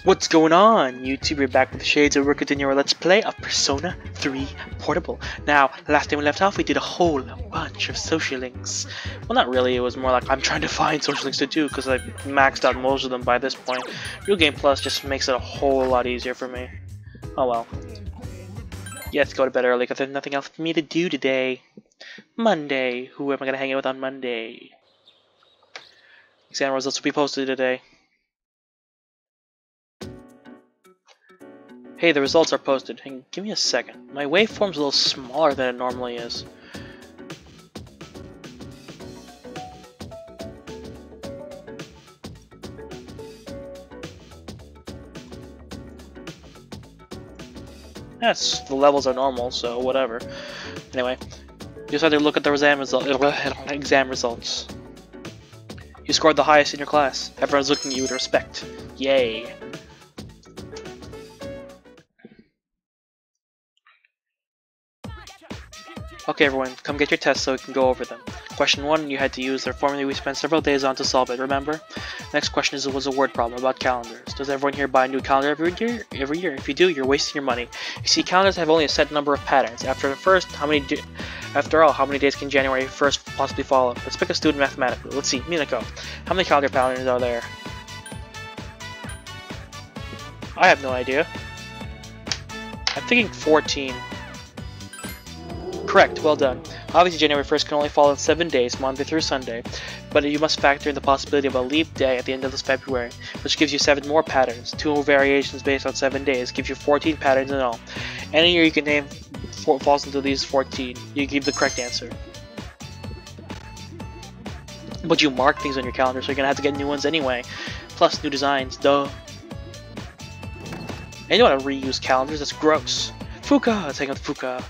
What's going on, YouTube? We're back with the Shades, and we're continuing our Let's Play of Persona 3 Portable. Now, last time we left off, we did a whole bunch of social links. Well, not really, it was more like I'm trying to find social links to do, because I've maxed out most of them by this point. Real Game Plus just makes it a whole lot easier for me. Oh well. Yeah, let's go to bed early, because there's nothing else for me to do today. Monday. Who am I going to hang out with on Monday? Exam results will be posted today. Hey, the results are posted. Hey, give me a second. My waveform's a little smaller than it normally is. Yes, the levels are normal, so whatever. Anyway, you just had to look at the exam results. You scored the highest in your class. Everyone's looking at you with respect. Yay. Okay everyone, come get your tests so we can go over them. Question 1, you had to use their formula we spent several days on to solve it, remember? Next question was a word problem about calendars. Does everyone here buy a new calendar every year? If you do, you're wasting your money. You see, calendars have only a set number of patterns. After all, how many days can January 1st possibly follow? Let's pick a student mathematically. Let's see, Minako. How many calendar patterns are there? I have no idea. I'm thinking 14. Correct, well done. Obviously January 1st can only fall in 7 days, Monday through Sunday, but you must factor in the possibility of a leap day at the end of this February, which gives you 7 more patterns. 2 variations based on 7 days gives you 14 patterns in all. Any year you can name falls into these 14. You give the correct answer. But you mark things on your calendar, so you're gonna have to get new ones anyway. Plus new designs, duh. And you don't want to reuse calendars, that's gross. Fuka! Let's hang out with Fuka.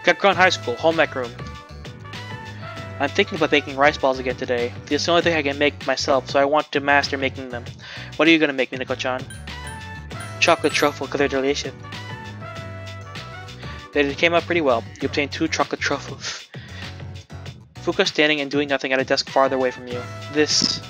Gakron High School, home ec room. I'm thinking about making rice balls again today. It's the only thing I can make myself, so I want to master making them. What are you gonna make, Minako-chan? Chocolate truffle, because they're delicious. They came out pretty well. You obtained 2 chocolate truffles. Fuka's standing and doing nothing at a desk farther away from you. This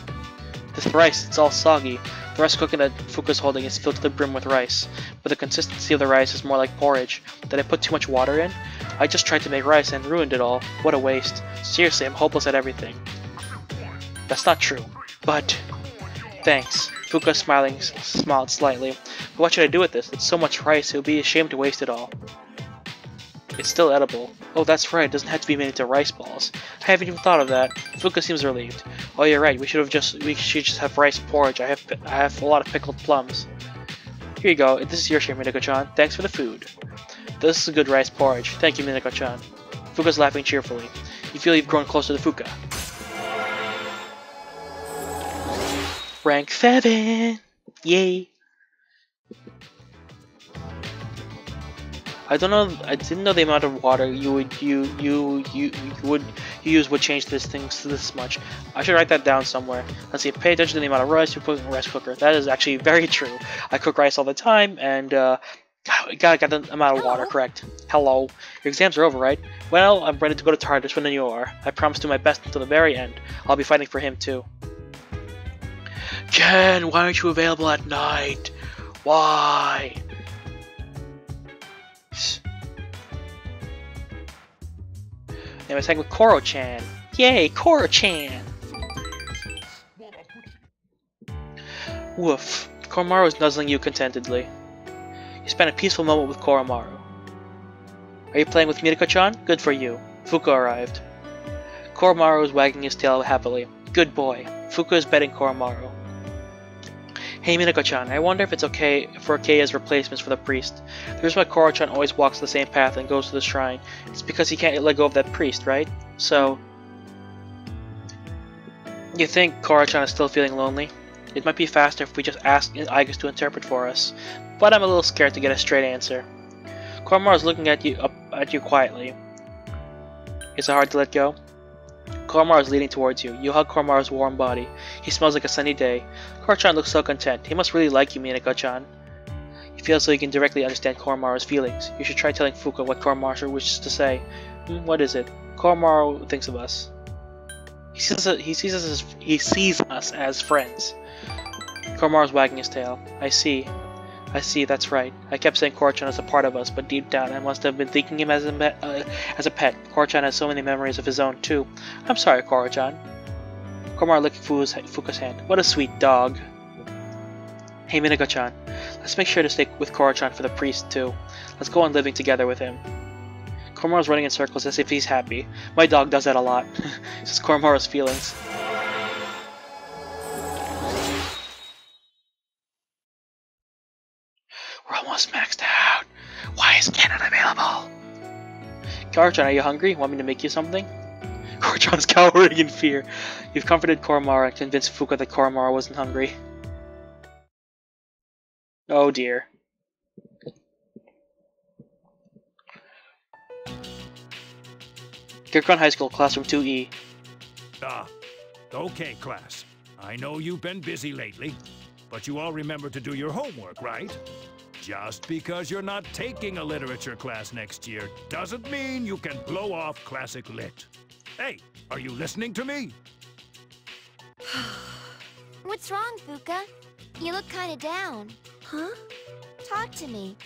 rice, it's all soggy. The rice cooking that Fuka's holding is filled to the brim with rice, but the consistency of the rice is more like porridge. Did I put too much water in? I just tried to make rice and ruined it all. What a waste. Seriously, I'm hopeless at everything. That's not true, but... Thanks. Fuka smiled slightly. But what should I do with this? It's so much rice, it would be a shame to waste it all. It's still edible. Oh, that's right, it doesn't have to be made into rice balls. I haven't even thought of that. Fuka seems relieved. Oh, you're right, we should just have rice porridge. I have a lot of pickled plums. Here you go, this is your share, Minako-chan. Thanks for the food. This is a good rice porridge. Thank you, Minako-chan. Fuka's laughing cheerfully. You feel you've grown closer to Fuka. Rank 7! Yay! I didn't know the amount of water you use would change things to this much. I should write that down somewhere. Let's see, pay attention to the amount of rice you put in the rice cooker. That is actually very true. I cook rice all the time, and gotta get the amount of water correct. Hello. Your exams are over, right? Well, I'm ready to go to TARDIS when you are. I promise to do my best until the very end. I'll be fighting for him too. Ken, why aren't you available at night? Why? Anyways, hang with Koro-chan. Yay, Koro-chan! Woof. Koromaru is nuzzling you contentedly. You spent a peaceful moment with Koromaru. Are you playing with Minako-chan? Good for you. Fuka arrived. Koromaru is wagging his tail happily. Good boy. Fuka is betting Koromaru. Hey Minako-chan, I wonder if it's okay for Keiya's replacements for the priest. The reason why Koro-chan always walks the same path and goes to the shrine. It's because he can't let go of that priest, right? So... You think Koro-chan is still feeling lonely? It might be faster if we just ask Igus to interpret for us. But I'm a little scared to get a straight answer. Koromaru is looking at you quietly. Is it hard to let go? Koromaru is leaning towards you. You hug Koromaru's warm body. He smells like a sunny day. Koro-chan looks so content. He must really like you, Minako-chan. You feel so you can directly understand Koromaru's feelings. You should try telling Fuka what Koromaru wishes to say. What is it? Koromaru thinks of us. He sees us as friends. Koromaru's wagging his tail. I see, that's right. I kept saying Korra-chan is a part of us, but deep down I must have been thinking him as a pet. Korra-chan has so many memories of his own, too. I'm sorry, Korra-chan. Koromaru licked Fuka's hand. What a sweet dog. Hey, Minago-chan. Let's make sure to stay with Korra-chan for the priest, too. Let's go on living together with him. Koromaru's running in circles as if he's happy. My dog does that a lot. This is Koromaru's feelings. We're almost maxed out. Why is Ken unavailable? Korra-chan, are you hungry? Want me to make you something? Korra-chan is cowering in fear. You've comforted Koromaru and convinced Fuka that Koromaru wasn't hungry. Oh dear. Kirkon High School, Classroom 2E. Okay, class. I know you've been busy lately, but you all remember to do your homework, right? Just because you're not taking a literature class next year doesn't mean you can blow off classic lit. Hey, are you listening to me? What's wrong, Fuka? You look kinda down. Huh? Talk to me.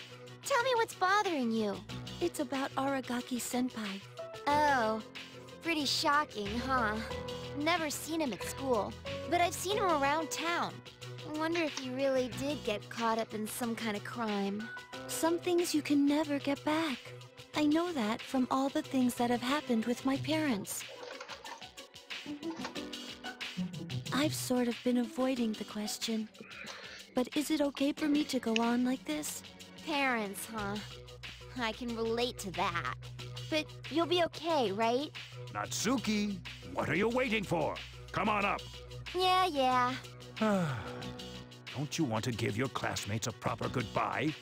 Tell me what's bothering you. It's about Aragaki-senpai. Oh, pretty shocking, huh? Never seen him at school, but I've seen him around town. I wonder if he really did get caught up in some kind of crime. Some things you can never get back. I know that from all the things that have happened with my parents. I've sort of been avoiding the question. But is it okay for me to go on like this? Parents, huh? I can relate to that. But you'll be okay, right? Natsuki, what are you waiting for? Come on up. Yeah. Don't you want to give your classmates a proper goodbye?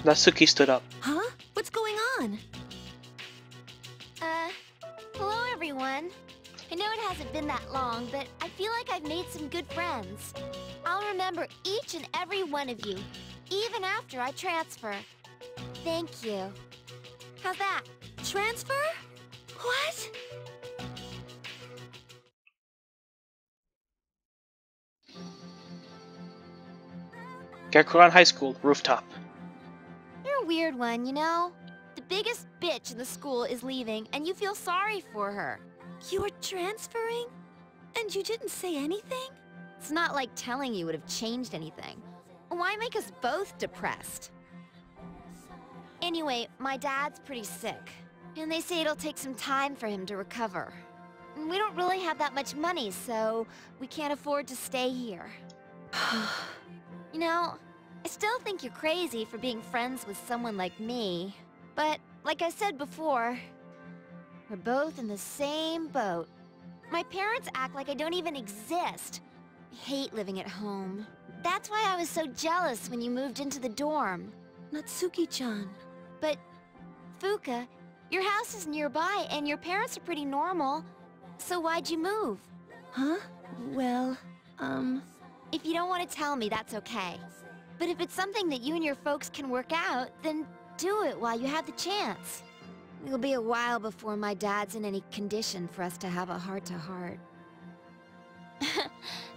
Natsuki stood up. Huh? What's going on? Hello everyone. I know it hasn't been that long, but I feel like I've made some good friends. I'll remember each and every one of you, even after I transfer. Thank you. How's that? Transfer? What? Gakuran High School, rooftop. You're a weird one, you know? The biggest bitch in the school is leaving, and you feel sorry for her. You're transferring? And you didn't say anything? It's not like telling you would have changed anything. Why make us both depressed? Anyway, my dad's pretty sick, and they say it'll take some time for him to recover. We don't really have that much money, so we can't afford to stay here. You know, I still think you're crazy for being friends with someone like me. But, like I said before, we're both in the same boat. My parents act like I don't even exist. I hate living at home. That's why I was so jealous when you moved into the dorm. Natsuki-chan. But, Fuka, your house is nearby and your parents are pretty normal. So why'd you move? Huh? Well, If you don't want to tell me, that's okay. But if it's something that you and your folks can work out, then do it while you have the chance. It'll be a while before my dad's in any condition for us to have a heart-to-heart.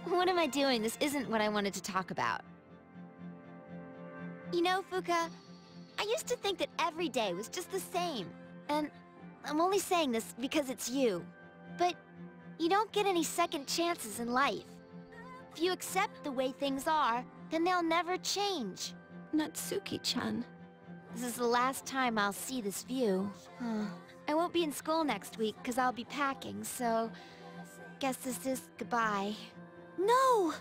What am I doing? This isn't what I wanted to talk about. You know, Fuka, I used to think that every day was just the same. And I'm only saying this because it's you. But you don't get any second chances in life. If you accept the way things are, then they'll never change. Natsuki-chan. This is the last time I'll see this view. I won't be in school next week because I'll be packing, so guess this is goodbye. No!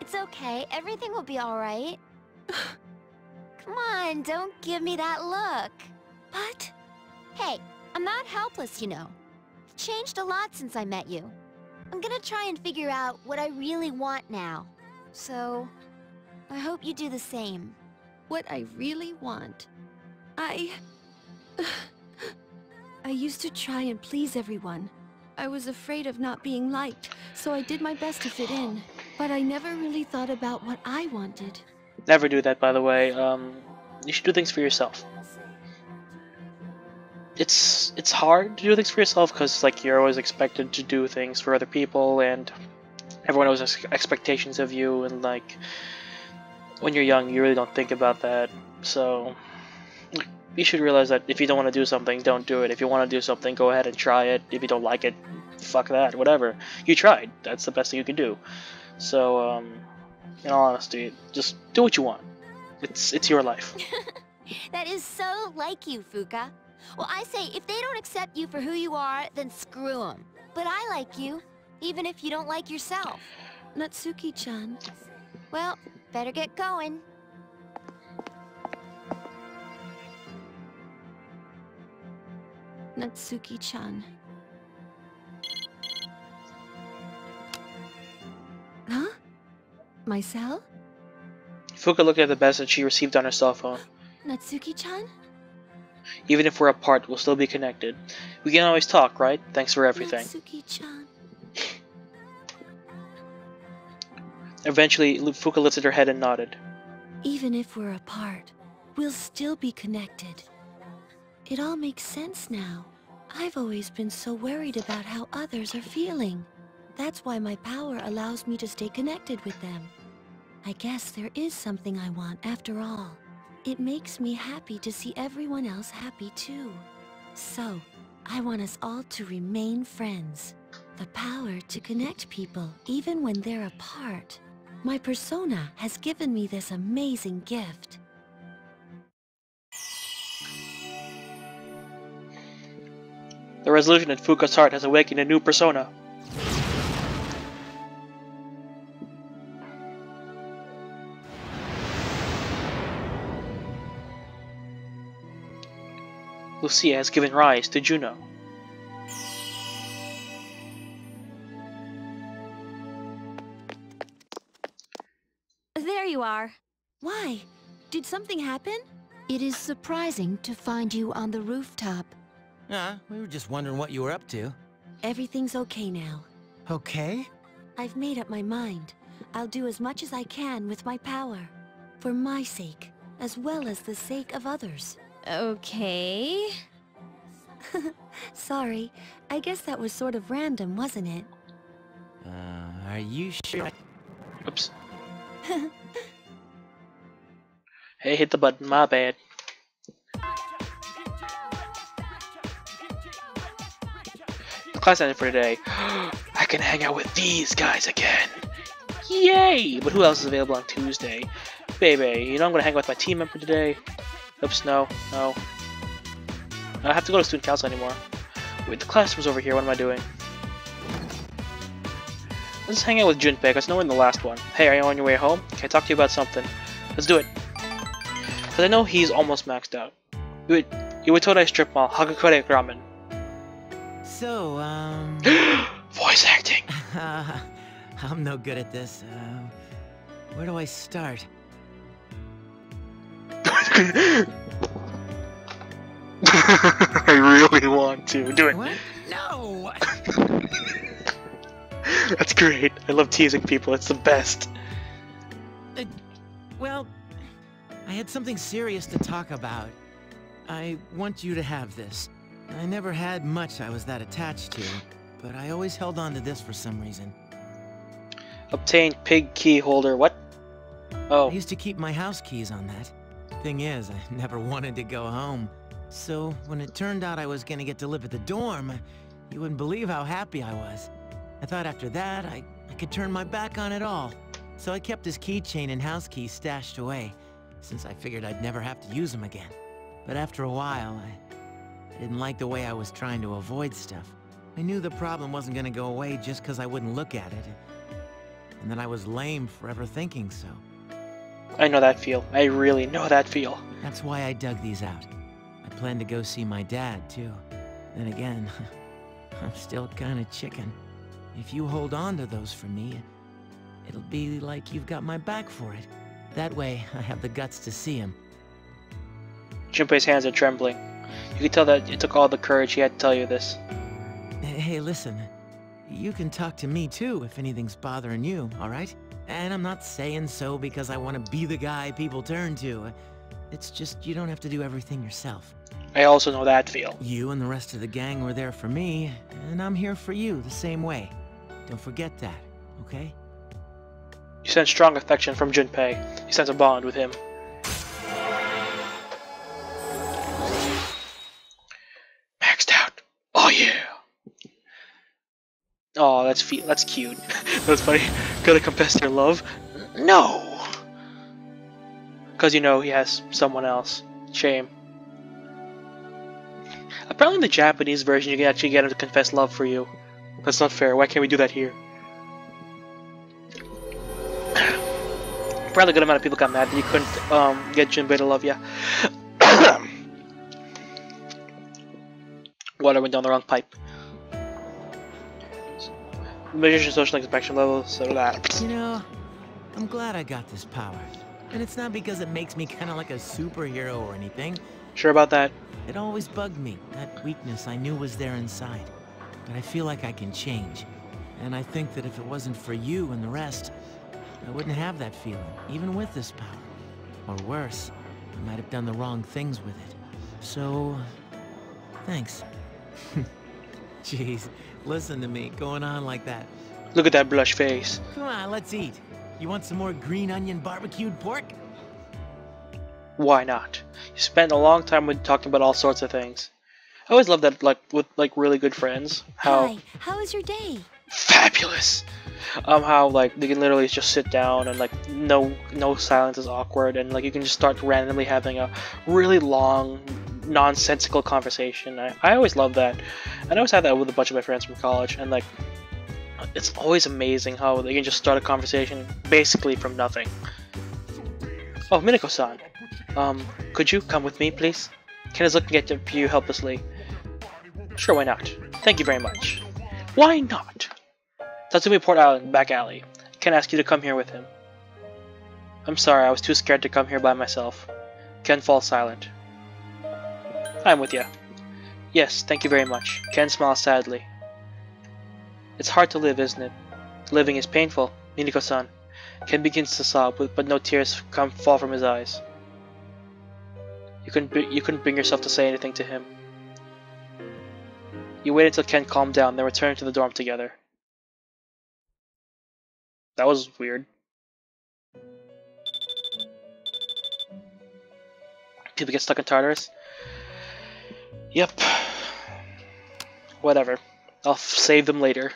It's okay. Everything will be all right. Come on, don't give me that look. But... Hey, I'm not helpless, you know. I've changed a lot since I met you. I'm gonna try and figure out what I really want now. So, I hope you do the same. What I really want. I used to try and please everyone. I was afraid of not being liked, so I did my best to fit in. But I never really thought about what I wanted. Never do that, by the way. You should do things for yourself. it's hard to do things for yourself because like you're always expected to do things for other people, and everyone has expectations of you, and like when you're young, you really don't think about that. So you should realize that if you don't want to do something, don't do it. If you want to do something, go ahead and try it. If you don't like it, fuck that, whatever. You tried. That's the best thing you can do. So, in all honesty, just do what you want. It's your life. That is so like you, Fuka. Well, I say, if they don't accept you for who you are, then screw them. But I like you, even if you don't like yourself. Natsuki-chan. Well, better get going. Natsuki-chan. Huh? My cell? Fuka looked at the message she received on her cell phone. Natsuki-chan? Even if we're apart, we'll still be connected. We can always talk, right? Thanks for everything. Natsuki-chan. Eventually, Fuka lifted her head and nodded. Even if we're apart, we'll still be connected. It all makes sense now. I've always been so worried about how others are feeling. That's why my power allows me to stay connected with them. I guess there is something I want after all. It makes me happy to see everyone else happy too. So, I want us all to remain friends. The power to connect people even when they're apart. My persona has given me this amazing gift. The resolution in Fuka's heart has awakened a new persona. Lucia has given rise to Juno. There you are. Why? Did something happen? It is surprising to find you on the rooftop. We were just wondering what you were up to. Everything's okay now. Okay? I've made up my mind. I'll do as much as I can with my power. For my sake, as well as the sake of others. Okay. Sorry, I guess that was sort of random, wasn't it? Are you sure? Oops. Hey, hit the button, my bad. Class ended for today. I can hang out with these guys again. Yay! But who else is available on Tuesday? Baby, you know I'm gonna hang out with my team member today. Oops, no. I don't have to go to student council anymore. Wait, the classroom's over here. What am I doing? Let's just hang out with Junpei, because no one in the last one. Hey, are you on your way home? Can I talk to you about something? Let's do it. Because I know he's almost maxed out. Iwatodai Strip Mall, Hagakure Ramen. So, Voice acting! I'm no good at this. Where do I start? I really want to. Do it. What? No! That's great. I love teasing people. It's the best. Well, I had something serious to talk about. I want you to have this. I never had much I was that attached to, but I always held on to this for some reason. Obtain pig key holder. What? Oh. I used to keep my house keys on that. Thing is, I never wanted to go home. So, when it turned out I was gonna get to live at the dorm, you wouldn't believe how happy I was. I thought after that, I could turn my back on it all. So I kept his keychain and house keys stashed away, since I figured I'd never have to use them again. But after a while, I didn't like the way I was trying to avoid stuff. I knew the problem wasn't gonna go away just because I wouldn't look at it. And that I was lame for ever thinking so. I know that feel. I really know that feel. That's why I dug these out. I plan to go see my dad, too. Then again, I'm still kinda chicken. If you hold on to those for me, it'll be like you've got my back for it. That way, I have the guts to see him. Junpei's hands are trembling. You can tell that it took all the courage he had to tell you this. Hey, listen. You can talk to me, too, if anything's bothering you, alright? And I'm not saying so because I want to be the guy people turn to. It's just you don't have to do everything yourself. I also know that feel. You and the rest of the gang were there for me, and I'm here for you the same way. Don't forget that, okay? You sense strong affection from Junpei. You sense a bond with him. Maxed out. Oh yeah. Oh, that's cute. That's funny. Gonna confess your love? No. Because you know he has someone else. Shame. Apparently in the Japanese version you can actually get him to confess love for you. That's not fair. Why can't we do that here? Probably a good amount of people got mad that you couldn't get Junpei to love you. Water went down the wrong pipe. Measures your social inspection levels, so that. You know, I'm glad I got this power. And it's not because it makes me kind of like a superhero or anything. Sure about that? It always bugged me, that weakness I knew was there inside. But I feel like I can change. And I think that if it wasn't for you and the rest, I wouldn't have that feeling, even with this power. Or worse, I might have done the wrong things with it. So, thanks. Jeez, listen to me, going on like that. Look at that blush face. Come on, let's eat. You want some more green onion barbecued pork? Why not? You spent a long time with talking about all sorts of things. I always love that, like, with, like, really good friends. Hi, how was your day? Fabulous! How, like, they can literally just sit down and, like, no silence is awkward, and, like, you can just start randomly having a really long, nonsensical conversation. I always love that. And I always had that with a bunch of my friends from college, and, like, it's always amazing how they can just start a conversation basically from nothing. Oh, Minako-san. Could you come with me, please? Ken is looking at you helplessly. Sure, why not? Thank you very much. Why not? Tatsumi Port Island, back alley. Ken asked you to come here with him. I'm sorry, I was too scared to come here by myself. Ken falls silent. I'm with you. Yes, thank you very much. Ken smiles sadly. It's hard to live, isn't it? Living is painful, Minako-san. Ken begins to sob, but no tears fall from his eyes. You couldn't bring yourself to say anything to him. You waited until Ken calmed down, then returned to the dorm together. That was weird. People get stuck in Tartarus? Yep. Whatever. I'll save them later.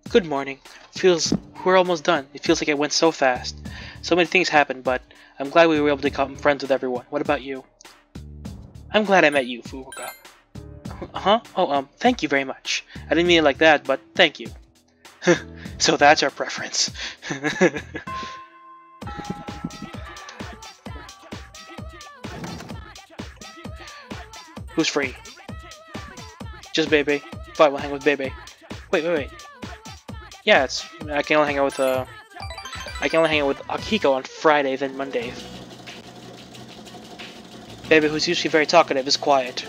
Good morning. We're almost done. It feels like it went so fast. So many things happened, but I'm glad we were able to become friends with everyone. What about you? I'm glad I met you, Furuka. Huh? Oh, thank you very much. I didn't mean it like that, but thank you. So that's our preference. Who's free? Just Bebe. Fine, we'll hang with Bebe. Wait. Yeah, I can only hang out with Akiko on Friday, then Monday. Bebe, who's usually very talkative, is quiet.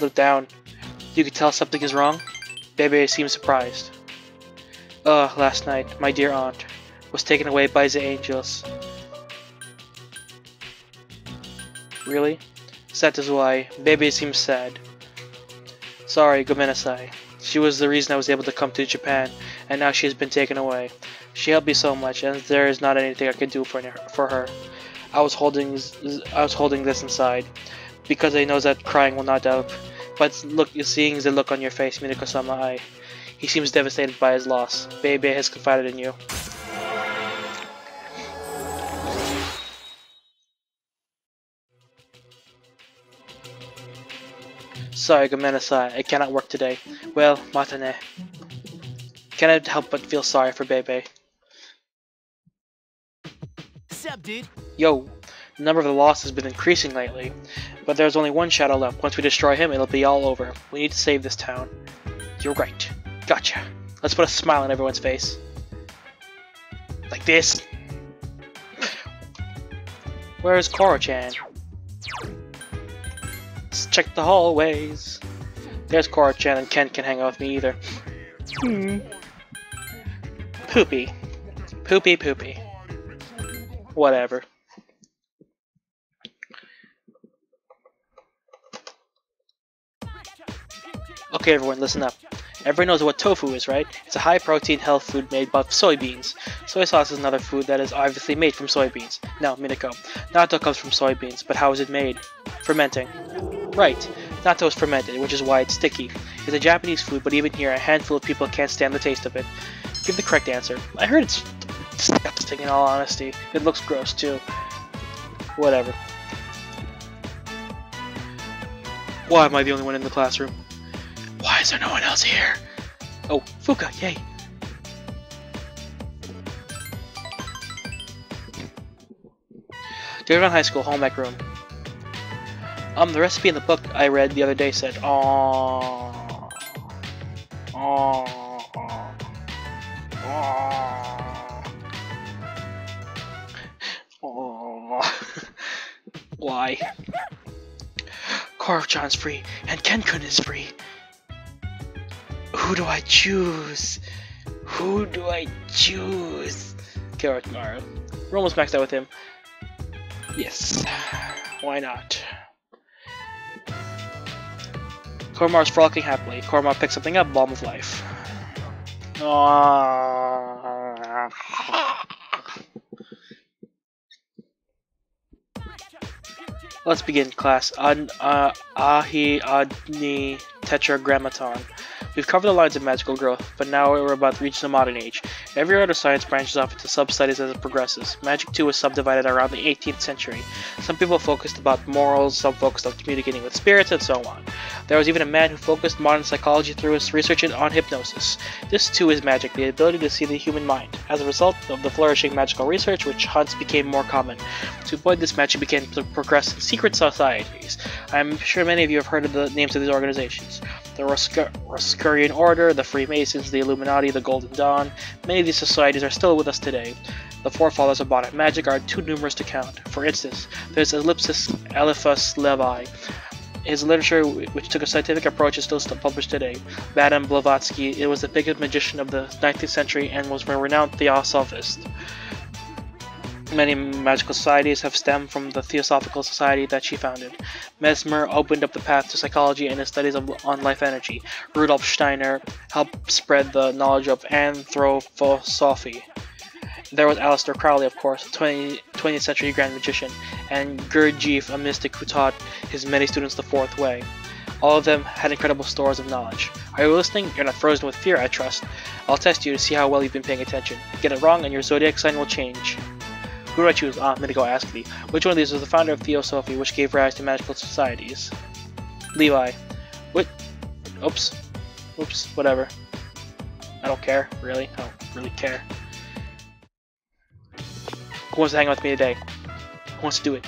Look down. You can tell something is wrong? Bebe seems surprised. Last night, my dear aunt was taken away by the angels. Really? That is why. Bebe seems sad. Sorry, Gomenasai. She was the reason I was able to come to Japan, and now she has been taken away. She helped me so much, and there is not anything I can do for her. I was holding this inside, because I know that crying will not help. But seeing the look on your face, Minako-sama, he seems devastated by his loss. Bebe has confided in you. Sorry, Gomenasai, I cannot work today. Well, matane. Cannot help but feel sorry for Bebe. Sup, dude? Yo, the number of the lost has been increasing lately, but there's only one shadow left. Once we destroy him, it'll be all over. We need to save this town. You're right. Gotcha. Let's put a smile on everyone's face. Like this. Where's Koro-chan? Let's check the hallways. There's Koro-chan, and Ken can hang out with me either. Poopy. Poopy. Whatever. Okay everyone, listen up. Everyone knows what tofu is, right? It's a high-protein health food made by soybeans. Soy sauce is another food that is obviously made from soybeans. Now, Minako, natto comes from soybeans, but how is it made? Fermenting. Right, natto is fermented, which is why it's sticky. It's a Japanese food, but even here, a handful of people can't stand the taste of it. Give the correct answer. I heard it's disgusting in all honesty. It looks gross too. Whatever. Why am I the only one in the classroom? Why is there no one else here? Oh, Fuka, yay! Dearborn High School, home ec room. The recipe in the book I read the other day said, "Aww, aww, aww, aww." Why? Korov-chan's free, and Ken-kun is free. Who do I choose? Who do I choose? Orochimaru. We're almost maxed out with him. Yes. Why not? Koromaru's frolicking happily. Koromaru picks something up, balm of life. Let's begin, class. Ahi Adni Tetragrammaton. We've covered the lines of magical growth, but now we're about to reach the modern age. Every other science branches off into sub-studies as it progresses. Magic too was subdivided around the 18th century. Some people focused about morals, some focused on communicating with spirits, and so on. There was even a man who focused modern psychology through his research on hypnosis. This too is magic, the ability to see the human mind. As a result of the flourishing magical research, witch hunts became more common. To avoid this, magic began to progress in secret societies. I'm sure many of you have heard of the names of these organizations. The Rosicrucian Order, the Freemasons, the Illuminati, the Golden Dawn. Many of these societies are still with us today. The forefathers of modern magic are too numerous to count. For instance, there's Ellipsis Eliphas Levi. His literature, which took a scientific approach, is still published today. Madame Blavatsky was the biggest magician of the 19th century and was a renowned theosophist. Many magical societies have stemmed from the Theosophical Society that she founded. Mesmer opened up the path to psychology and his studies on life energy. Rudolf Steiner helped spread the knowledge of anthroposophy. There was Aleister Crowley, of course, a 20th century grand magician, and Gurdjieff, a mystic who taught his many students the fourth way. All of them had incredible stores of knowledge. Are you listening? You're not frozen with fear, I trust. I'll test you to see how well you've been paying attention. Get it wrong and your zodiac sign will change. Who do I choose? Minako asked me. Which one of these was the founder of Theosophy, which gave rise to magical societies? Levi. What? Oops. Oops. Whatever. I don't care, really. I don't really care. Who wants to hang out with me today? Who wants to do it?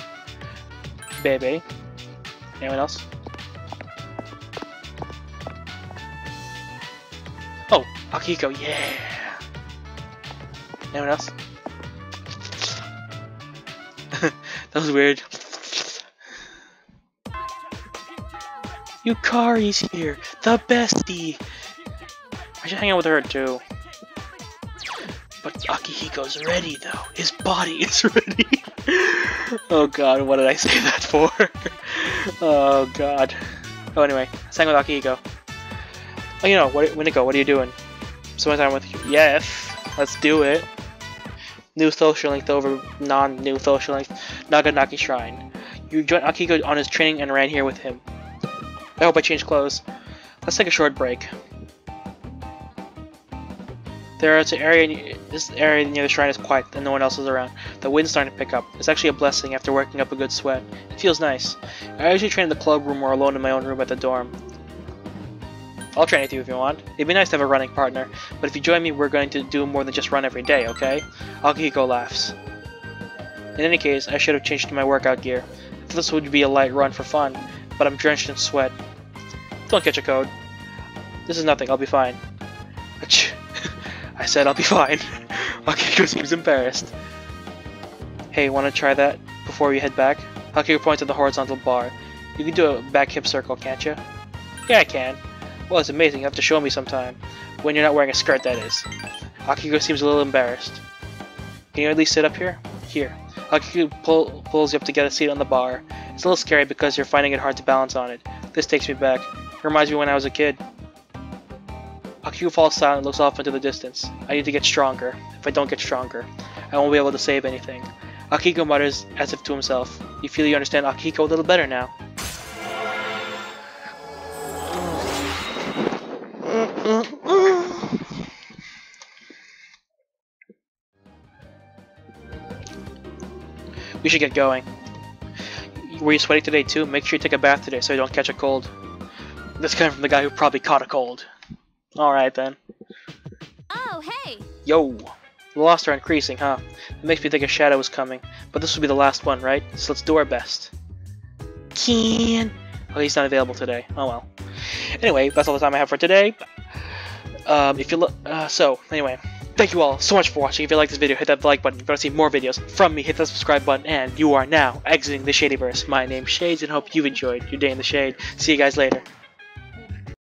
Baby. Anyone else? Oh, Akihiko, yeah! Anyone else? That was weird. Yukari's here, the bestie! I should hang out with her too. But Akihiko's ready though. His body is ready. Oh god, what did I say that for? Oh god. Oh anyway, I sang with Akihiko. Oh you know, Minako, what are you doing? Spend time with you. Yes, let's do it. New social length over non-new social length. Naganaki Shrine. You joined Akihiko on his training and ran here with him. I hope I changed clothes. Let's take a short break. This area near the shrine is quiet and no one else is around. The wind's starting to pick up. It's actually a blessing after working up a good sweat. It feels nice. I usually train in the club room or alone in my own room at the dorm. I'll train with you if you want. It'd be nice to have a running partner, but if you join me, we're going to do more than just run every day, okay? Akihiko laughs. In any case, I should have changed to my workout gear. This would be a light run for fun, but I'm drenched in sweat. Don't catch a cold. This is nothing, I'll be fine. Achoo. I said I'll be fine. Akihiko seems embarrassed. Hey, wanna try that before we head back? Akihiko points at the horizontal bar. You can do a back hip circle, can't you? Yeah, I can. Well, it's amazing. You have to show me sometime. When you're not wearing a skirt, that is. Akihiko seems a little embarrassed. Can you at least sit up here? Here. Akihiko pulls you up to get a seat on the bar. It's a little scary because you're finding it hard to balance on it. This takes me back. It reminds me when I was a kid. Akiko falls silent and looks off into the distance. I need to get stronger. If I don't get stronger, I won't be able to save anything. Akiko mutters as if to himself. You feel you understand Akiko a little better now. We should get going. Were you sweating today too? Make sure you take a bath today so you don't catch a cold. This coming from the guy who probably caught a cold. Alright then. Oh, hey! Yo! The loss are increasing, huh? It makes me think a shadow is coming. But this will be the last one, right? So let's do our best. Ken! Oh, he's not available today. Oh well. Anyway, that's all the time I have for today. If you look, anyway, thank you all so much for watching. If you like this video, hit that like button. If you want to see more videos from me, hit that subscribe button. And you are now exiting the Shadyverse. My name's Shades, and hope you've enjoyed your day in the shade. See you guys later.